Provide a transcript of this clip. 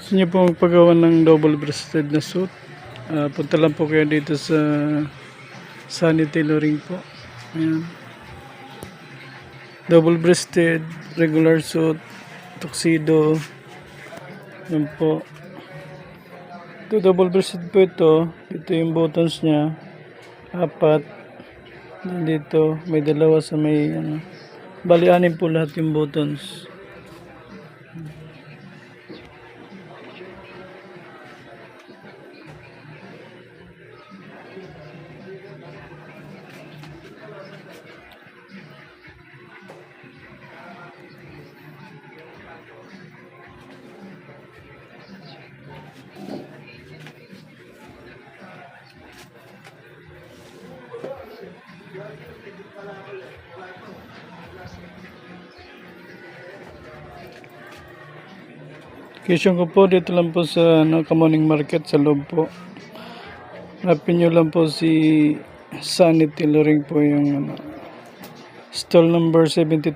Gusto niyo po magpagawa ng double-breasted na suit? Punta lang po kayo dito sa Sunny Tailoring po. Ayan. Double-breasted, regular suit, tuxedo. Yan po. Ito double-breasted po ito. Ito yung buttons niya. 4. Nandito. May 2 sa may bali 6 po lahat yung buttons. Location ko po dito lang po sa Kamuning Market sa loob po. Hanapin nyo lang po si Sunny Tailoring po yung stall number 72.